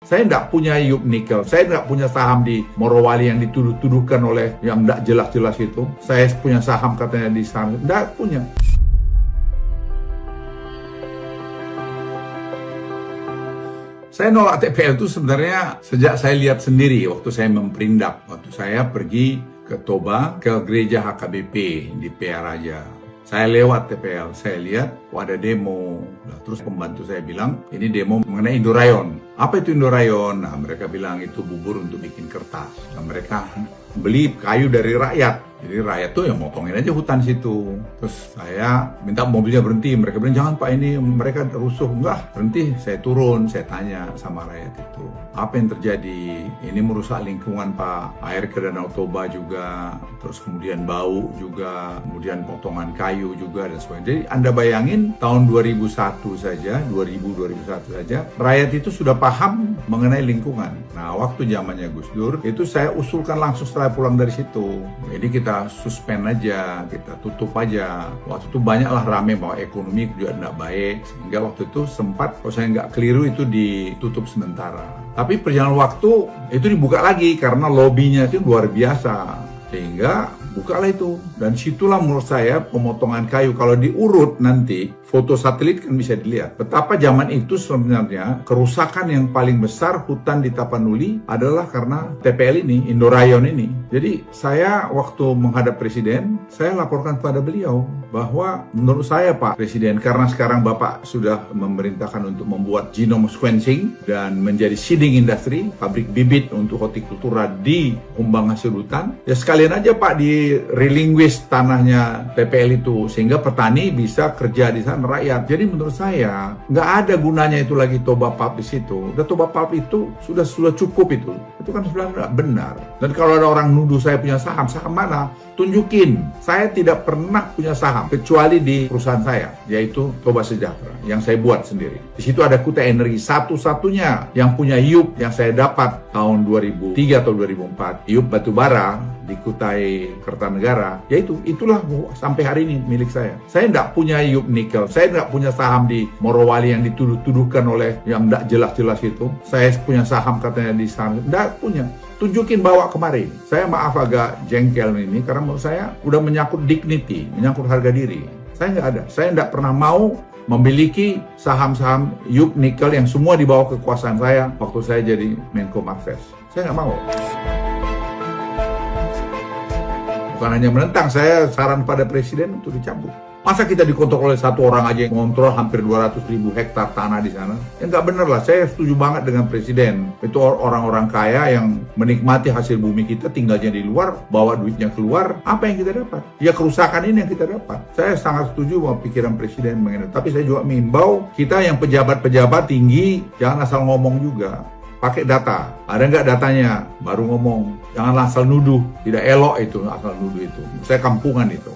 Saya nggak punya Yup Nikel, saya nggak punya saham di Morowali yang dituduh-tuduhkan oleh yang nggak jelas-jelas itu. Saya punya saham katanya di sana, nggak punya. Saya nolak TPL itu sebenarnya sejak saya lihat sendiri waktu saya memperindak. Waktu saya pergi ke Toba, ke gereja HKBP di PR aja. Saya lewat TPL, saya lihat ada demo. Nah, terus pembantu saya bilang, ini demo mengenai Indorayon. Apa itu Indorayon? Nah, mereka bilang itu bubur untuk bikin kertas. Nah, mereka beli kayu dari rakyat. Jadi rakyat tuh yang motongin aja hutan situ. Terus saya minta mobilnya berhenti. Mereka bilang, jangan Pak, ini mereka rusuh. Enggak, berhenti. Saya turun, saya tanya sama rakyat itu. Apa yang terjadi? Ini merusak lingkungan Pak. Air ke Danau Toba juga. Terus kemudian bau juga. Kemudian potongan kayu juga dan sebagainya. Jadi Anda bayangin tahun 2001 saja, 2001 saja, rakyat itu sudah paham mengenai lingkungan. Nah, waktu zamannya Gus Dur, itu saya usulkan langsung setelah pulang dari situ. Jadi kita suspend aja, kita tutup aja. Waktu itu banyaklah rame bahwa ekonomi juga tidak baik, sehingga waktu itu sempat, kalau saya nggak keliru, itu ditutup sementara. Tapi perjalanan waktu itu dibuka lagi karena lobbynya itu luar biasa, sehingga bukalah itu. Dan situlah menurut saya pemotongan kayu, kalau diurut nanti foto satelit kan bisa dilihat betapa zaman itu sebenarnya kerusakan yang paling besar hutan di Tapanuli adalah karena TPL ini, Indorayon ini. Jadi saya waktu menghadap Presiden, saya laporkan kepada beliau bahwa menurut saya Pak Presiden, karena sekarang Bapak sudah memerintahkan untuk membuat genome sequencing dan menjadi seeding industry, pabrik bibit untuk hortikultura di Humbang hasil hutan, ya sekalian aja Pak di relinquish tanahnya TPL itu, sehingga petani bisa kerja di sana, rakyat. Jadi menurut saya nggak ada gunanya itu lagi Toba Pub di situ. Udah Toba Pub itu sudah cukup itu. Itu kan sebenarnya nggak benar. Dan kalau ada orang nuduh saya punya saham mana? Tunjukin. Saya tidak pernah punya saham kecuali di perusahaan saya, yaitu Toba Sejahtera yang saya buat sendiri. Di situ ada Kuta Energi, satu-satunya yang punya Yup yang saya dapat tahun 2003 atau 2004. Yup batubara di Kutai Kertanegara, yaitu itulah sampai hari ini milik saya. Saya nggak punya Yup Nikel, saya nggak punya saham di Morowali yang dituduh-tuduhkan oleh yang nggak jelas-jelas itu. Saya punya saham katanya di sana, nggak punya. Tunjukin, bawa kemarin. Saya maaf agak jengkel ini karena menurut saya udah menyangkut dignity, menyangkut harga diri. Saya nggak ada, saya nggak pernah mau memiliki saham-saham Yup Nikel yang semua di bawah kekuasaan saya waktu saya jadi Menko Marves. Saya nggak mau. Bukan hanya menentang, saya saran pada Presiden untuk dicabut. Masa kita dikontrol oleh satu orang aja yang mengontrol hampir 200.000 hektar tanah di sana? Ya nggak bener lah, saya setuju banget dengan Presiden. Itu orang-orang kaya yang menikmati hasil bumi kita, tinggalnya di luar, bawa duitnya keluar. Apa yang kita dapat? Ya kerusakan ini yang kita dapat. Saya sangat setuju bahwa pikiran Presiden mengenai. Tapi saya juga mengimbau kita yang pejabat-pejabat tinggi, jangan asal ngomong juga. Pakai data. Ada nggak datanya? Baru ngomong. Jangan asal nuduh. Tidak elok itu, asal nuduh itu. Saya kampungan itu.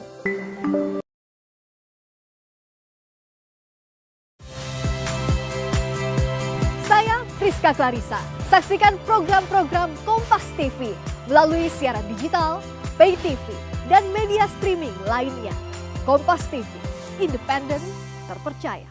Saya Priska Clarissa. Saksikan program-program Kompas TV melalui siaran digital, pay TV, dan media streaming lainnya. Kompas TV, independen, terpercaya.